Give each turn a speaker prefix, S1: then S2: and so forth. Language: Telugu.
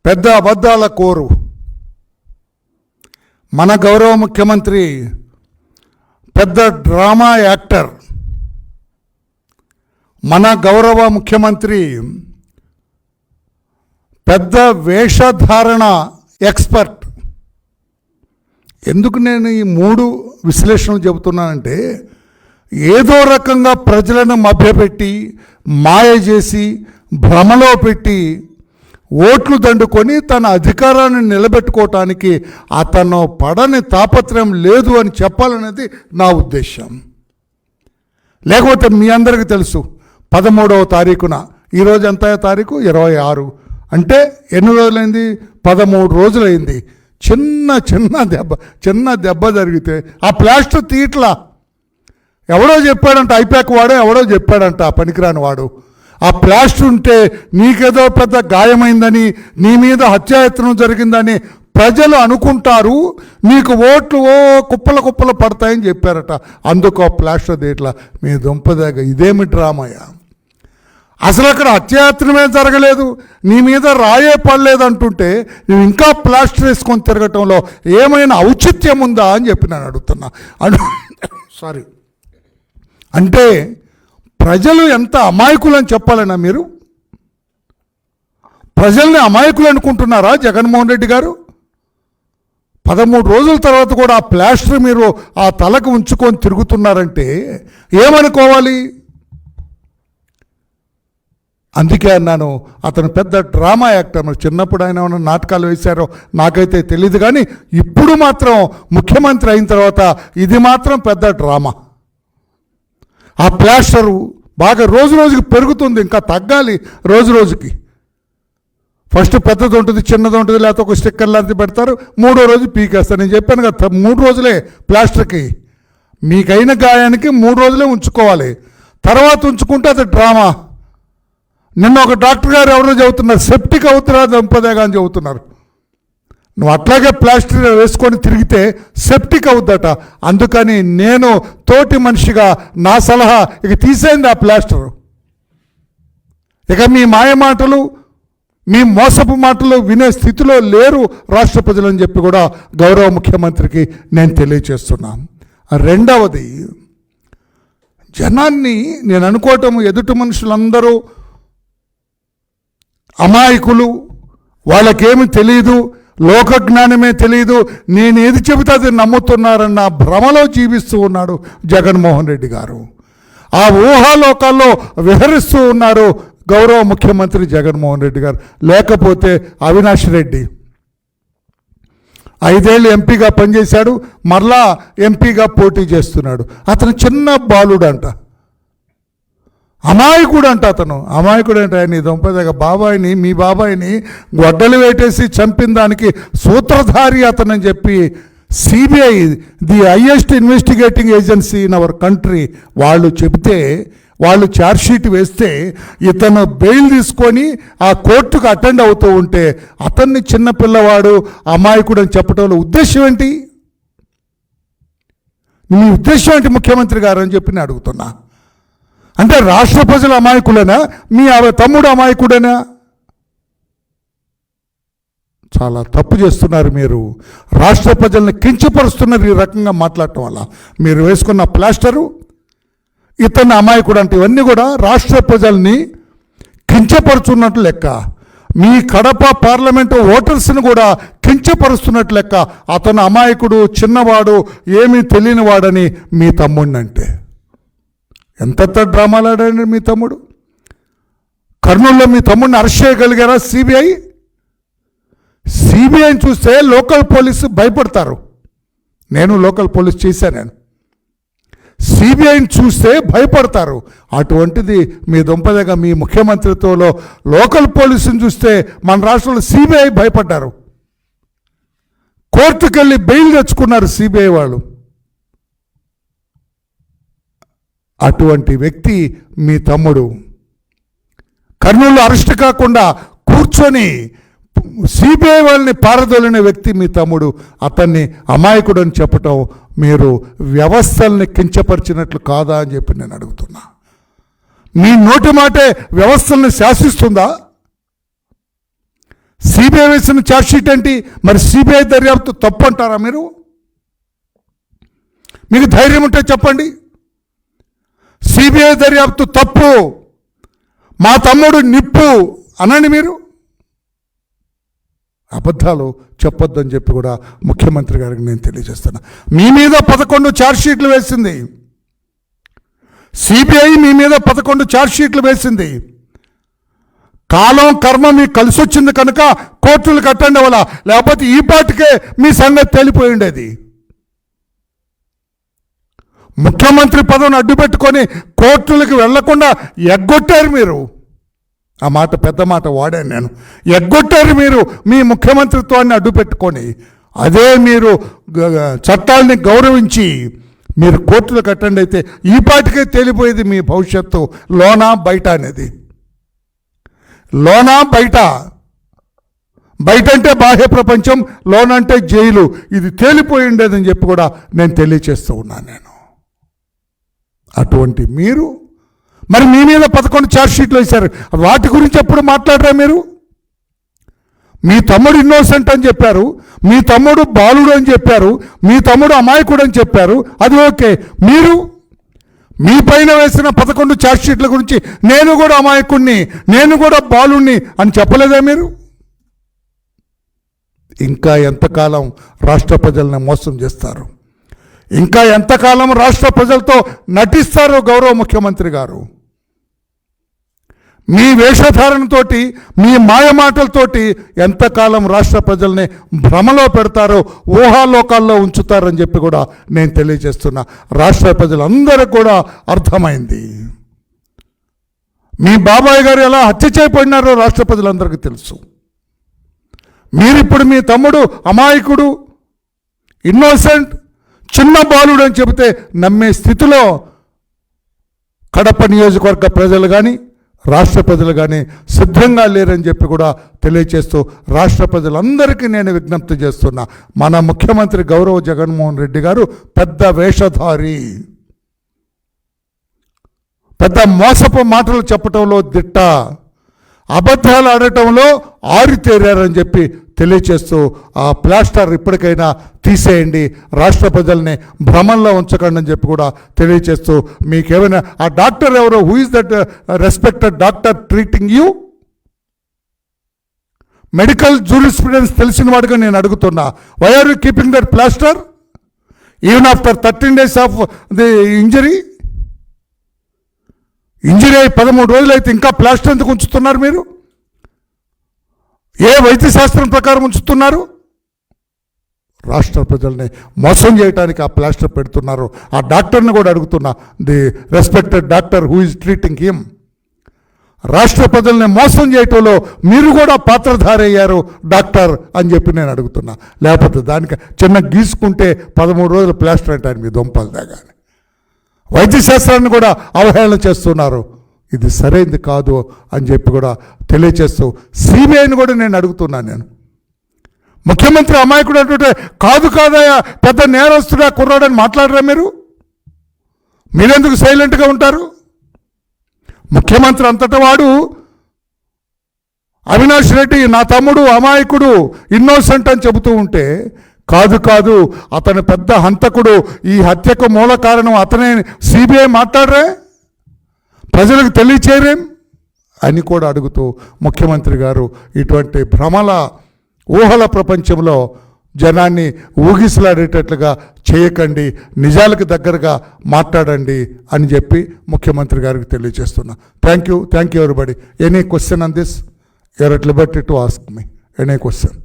S1: పెద్ద అబద్ధాల కోరు మన గౌరవ ముఖ్యమంత్రి పెద్ద డ్రామా యాక్టర్, మన గౌరవ ముఖ్యమంత్రి పెద్ద వేషధారణ ఎక్స్పర్ట్. ఎందుకు నేను ఈ 3 విశ్లేషణలు చెబుతున్నానంటే, ఏదో రకంగా ప్రజలను మభ్యపెట్టి మాయ చేసి భ్రమలో పెట్టి ఓట్లు దండుకొని తన అధికారాన్ని నిలబెట్టుకోవటానికి అతను పడని తాపత్రయం లేదు అని చెప్పాలనేది నా ఉద్దేశం. లేకపోతే మీ అందరికీ తెలుసు 13వ తారీఖున, ఈరోజు ఎంత తారీఖు 26, అంటే ఎన్ని రోజులైంది? 13 రోజులైంది. చిన్న దెబ్బ జరిగితే ఆ ప్లాస్టర్ తీట్లా. ఎవడో చెప్పాడంట, ఐపాక్ వాడే ఎవడో చెప్పాడంట, పనికిరాని వాడు. ఆ ప్లాస్టర్ ఉంటే నీకేదో పెద్ద గాయమైందని, నీ మీద హత్యాయత్నం జరిగిందని ప్రజలు అనుకుంటారు, నీకు ఓట్లు కుప్పలు పడతాయని చెప్పారట. అందుకు ఆ ప్లాస్టర్ తీట్లా. మీ దుంపదాగా ఇదేమి డ్రామాయా? అసలు అక్కడ హత్యాయత్నమే జరగలేదు, నీ మీద రాయే పడలేదు అంటుంటే నువ్వు ఇంకా ప్లాస్టర్ వేసుకొని తిరగటంలో ఏమైనా ఔచిత్యం ఉందా అని చెప్పి నేను అడుగుతున్నా. సారీ, అంటే ప్రజలు ఎంత అమాయకులని చెప్పాలన్నా మీరు? ప్రజల్ని అమాయకులు అనుకుంటున్నారా జగన్మోహన్ రెడ్డి గారు? 13 రోజుల తర్వాత కూడా ఆ ప్లాస్టర్ మీరు ఆ తలకు ఉంచుకొని తిరుగుతున్నారంటే ఏమనుకోవాలి? అందుకే అన్నాను, అతను పెద్ద డ్రామా యాక్టర్. చిన్నప్పుడు ఆయన ఏమైనా నాటకాలు వేశారో నాకైతే తెలియదు, కానీ ఇప్పుడు మాత్రం ముఖ్యమంత్రి అయిన తర్వాత ఇది మాత్రం పెద్ద డ్రామా. ఆ ప్లాస్టరు బాగా రోజు రోజుకి పెరుగుతుంది, ఇంకా తగ్గాలి రోజు రోజుకి. ఫస్ట్ పెద్దది ఉంటుంది, చిన్నది ఉంటుంది, లేకపోతే ఒక స్టిక్కర్ లాంటిది పెడతారు, 3వ రోజు పీకేస్తారు. నేను చెప్పాను కదా 3 రోజులే ప్లాస్టర్కి. మీకైన గాయానికి 3 రోజులే ఉంచుకోవాలి, తర్వాత ఉంచుకుంటే అది డ్రామా. నిన్న ఒక డాక్టర్ గారు ఎవరో చెబుతున్నారు, సెప్టిక్ అవుతున్నా దంపదేగా అని చెబుతున్నారు. నువ్వు అట్లాగే ప్లాస్టర్ వేసుకొని తిరిగితే సెప్టిక్ అవుద్దట. అందుకని నేను తోటి మనిషిగా నా సలహా, ఇక తీసేయండి ఆ ప్లాస్టర్. ఇక మీ మాయ మాటలు, మీ మోసపు మాటలు వినే స్థితిలో లేరు రాష్ట్ర ప్రజలని చెప్పి కూడా గౌరవ ముఖ్యమంత్రికి నేను తెలియచేస్తున్నాను. రెండవది, జనాన్ని నేను అనుకోవటం ఎదుటి మనుషులందరూ అమాయకులు, వాళ్ళకేమి తెలియదు, లోకజ్ఞానమే తెలియదు, నేను ఏది చెబితే అది నమ్ముతున్నారన్న భ్రమలో జీవిస్తూ ఉన్నాడు జగన్మోహన్ రెడ్డి గారు. ఆ ఊహాలోకాల్లో విహరిస్తూ ఉన్నారు గౌరవ ముఖ్యమంత్రి జగన్మోహన్ రెడ్డి గారు. లేకపోతే అవినాష్ రెడ్డి 5 ఏళ్ళు ఎంపీగా పనిచేశాడు, మరలా ఎంపీగా పోటీ చేస్తున్నాడు. అతను చిన్న బాలుడు అంట, అమాయకుడు అంట. అతను అమాయకుడు అంటే నీ దొంపదగ బాబాయిని, మీ బాబాయిని గొడ్డలు వేటేసి చంపిన దానికి సూత్రధారి అతనని చెప్పి CBI, the highest investigating agency in our country, వాళ్ళు చెబితే, వాళ్ళు ఛార్జ్షీట్ వేస్తే ఇతను బెయిల్ తీసుకొని ఆ కోర్టుకు అటెండ్ అవుతూ ఉంటే అతన్ని చిన్నపిల్లవాడు, అమాయకుడు అని చెప్పడంలో ఉద్దేశం ఏంటి? మీ ఉద్దేశం ఏంటి ముఖ్యమంత్రి గారు అని చెప్పి నేను అడుగుతున్నా. అంటే రాష్ట్ర ప్రజలు అమాయకులేనా? మీ తమ్ముడు అమాయకుడేనా? చాలా తప్పు చేస్తున్నారు మీరు. రాష్ట్ర ప్రజల్ని కించపరుస్తున్నారు ఈ రకంగా మాట్లాడటం వల్ల. మీరు వేసుకున్న ప్లాస్టరు, ఇతన్ని అమాయకుడు అంటే ఇవన్నీ కూడా రాష్ట్ర ప్రజల్ని కించపరుచున్నట్లు లెక్క. మీ కడప పార్లమెంటు ఓటర్స్ని కూడా కించపరుస్తున్నట్లు లెక్క. అతను అమాయకుడు, చిన్నవాడు, ఏమీ తెలియని వాడని మీ తమ్ముడిని అంటే. ఎంత డ్రామాలు ఆడాడు మీ తమ్ముడు. కర్నూలులో మీ తమ్ముడిని అరెస్ట్ చేయగలిగారా సిబిఐని చూస్తే లోకల్ పోలీసు భయపడతారు. నేను లోకల్ పోలీస్ చేశాను. సిబిఐని చూస్తే భయపడతారు. అటువంటిది మీ దుంపదగా మీ ముఖ్యమంత్రిత్వంలో లోకల్ పోలీసుని చూస్తే మన రాష్ట్రంలో సిబిఐ భయపడ్డారు. కోర్టుకు వెళ్ళి బెయిల్ తెచ్చుకున్నారు సిబిఐ వాళ్ళు. అటువంటి వ్యక్తి మీ తమ్ముడు. కర్నూలు అరెస్ట్ కాకుండా కూర్చొని సిబిఐ వాళ్ళని పారదోలిన వ్యక్తి మీ తమ్ముడు. అతన్ని అమాయకుడు అని చెప్పటం మీరు వ్యవస్థల్ని కించపరిచినట్లు కాదా అని చెప్పి నేను అడుగుతున్నా. మీ నోటి మాటే వ్యవస్థల్ని శాసిస్తుందా? సిబిఐ వేసిన ఛార్జ్షీట్ ఏంటి? మరి సిబిఐ దర్యాప్తు తప్పు అంటారా మీరు? మీకు ధైర్యం ఉంటే చెప్పండి. సిబిఐ దర్యాప్తు తప్పు, మా తమ్ముడు నిప్పు అనండి. మీరు అబద్ధాలు చెప్పొద్దని చెప్పి కూడా ముఖ్యమంత్రి గారికి నేను తెలియజేస్తున్నా. మీ మీద 11 ఛార్జ్షీట్లు వేసింది సిబిఐ, మీ మీద 11 ఛార్జ్షీట్లు వేసింది. కాలం కర్మ మీకు కలిసి వచ్చింది కనుక కోర్టులు కట్టండి వల్ల, లేకపోతే ఈ పాటికే మీ సంగతి తేలిపోయి ఉండేది. ముఖ్యమంత్రి పదవిని అడ్డుపెట్టుకొని కోర్టులకు వెళ్లకుండా ఎగ్గొట్టారు మీరు. ఆ మాట పెద్ద మాట వాడాను నేను. ఎగ్గొట్టారు మీరు మీ ముఖ్యమంత్రిత్వాన్ని అడ్డుపెట్టుకొని. అదే మీరు చట్టాలని గౌరవించి మీరు కోర్టులు కట్టండి అయితే ఈ పాటికే తేలిపోయేది మీ భవిష్యత్తు, లోనా బయట అనేది. లోనా బయట, బయట అంటే బాహ్య ప్రపంచం, లోన అంటే జైలు. ఇది తేలిపోయి ఉండేదని చెప్పి కూడా నేను తెలియచేస్తూ ఉన్నాను నేను. అటువంటి మీరు మరి మీ మీద 11 ఛార్జ్షీట్లు వేశారు. వాటి గురించి ఎప్పుడు మాట్లాడరా మీరు? మీ తమ్ముడు ఇన్నోసెంట్ అని చెప్పారు, మీ తమ్ముడు బాలుడు అని చెప్పారు, మీ తమ్ముడు అమాయకుడు అని చెప్పారు. అది ఓకే. మీరు మీ పైన వేసిన 11 ఛార్జ్షీట్ల గురించి నేను కూడా అమాయకుడిని, నేను కూడా బాలుణ్ణి అని చెప్పలేదా మీరు? ఇంకా ఎంతకాలం రాష్ట్ర ప్రజల్ని మోసం చేస్తారు? ఇంకా ఎంతకాలం రాష్ట్ర ప్రజలతో నటిస్తారు గౌరవ ముఖ్యమంత్రి గారు? మీ వేషధారణతోటి, మీ మాయమాటలతోటి ఎంతకాలం రాష్ట్ర ప్రజల్ని భ్రమలో పెడతారో, ఊహాలోకాల్లో ఉంచుతారని చెప్పి కూడా నేను తెలియజేస్తున్నా. రాష్ట్ర ప్రజలందరూ కూడా అర్థమైంది. మీ బాబాయ్ గారు ఎలా హత్య చేయబడినారో రాష్ట్ర ప్రజలందరికీ తెలుసు. మీరిప్పుడు మీ తమ్ముడు అమాయకుడు, ఇన్నోసెంట్, చిన్న బాలుడు అని చెబితే నమ్మే స్థితిలో కడప నియోజకవర్గ ప్రజలు కానీ రాష్ట్ర ప్రజలు కానీ సిద్ధంగా లేరని చెప్పి కూడా తెలియచేస్తూ రాష్ట్ర ప్రజలందరికీ నేను విజ్ఞప్తి చేస్తున్నా. మన ముఖ్యమంత్రి గౌరవ జగన్మోహన్ రెడ్డి గారు పెద్ద వేషధారి, పెద్ద మోసపు మాటలు చెప్పటంలో దిట్ట, అబద్ధాలు ఆడటంలో ఆరితేరారని చెప్పి తెలియచేస్తూ ఆ ప్లాస్టర్ ఇప్పటికైనా తీసేయండి, రాష్ట్ర ప్రజల్ని భ్రమంలో ఉంచకండి అని చెప్పి కూడా తెలియచేస్తూ, మీకేమైనా ఆ డాక్టర్ ఎవరో, who is that respected doctor treating you? Medical jurisprudence తెలిసిన వాడిగా నేను అడుగుతున్నా. Why are you keeping that plaster even after 13 days of the injury? Injury అయి 13 రోజులు అయితే ఇంకా ప్లాస్టర్ ఎందుకు ఉంచుతున్నారు మీరు? ఏ వైద్యశాస్త్రం ప్రకారం ఉంచుతున్నారు? రాష్ట్ర ప్రజల్ని మోసం చేయడానికి ఆ ప్లాస్టర్ పెడుతున్నారు. ఆ డాక్టర్ని కూడా అడుగుతున్నా, the respected doctor who is treating him. రాష్ట్ర ప్రజల్ని మోసం చేయటంలో మీరు కూడా పాత్రధారి అయ్యారు డాక్టర్ అని చెప్పి నేను అడుగుతున్నా. లేకపోతే దానికి చిన్న గీసుకుంటే 13 రోజులు ప్లాస్టర్ అంటారు మీ దొంపలు దాగాని. వైద్యశాస్త్రాన్ని కూడా అవహేళన చేస్తున్నారు. ఇది సరైనది కాదు అని చెప్పి కూడా తెలియచేస్తూ సిబిఐని కూడా నేను అడుగుతున్నాను. నేను ముఖ్యమంత్రి అమాయకుడు అంటుంటే కాదు కాదయా పెద్ద నేరస్తుడా కుర్రాడని మాట్లాడరా మీరు? మీరెందుకు సైలెంట్గా ఉంటారు? ముఖ్యమంత్రి అంతటా వాడు అవినాష్ రెడ్డి నా తమ్ముడు అమాయకుడు, ఇన్నోసెంట్ అని చెబుతూ ఉంటే కాదు కాదు అతను పెద్ద హంతకుడు, ఈ హత్యకు మూల కారణం అతనే సిబిఐ మాట్లాడరే, ప్రజలకు తెలియచేయరేం అని కూడా అడుగుతూ ముఖ్యమంత్రి గారు ఇటువంటి భ్రమల ఊహల ప్రపంచంలో జనాన్ని ఊగిసలాడేటట్లుగా చేయకండి, నిజాలకు దగ్గరగా మాట్లాడండి అని చెప్పి ముఖ్యమంత్రి గారికి తెలియజేస్తున్నా. Thank you everybody. Any question on this? You are at liberty to ask me any question.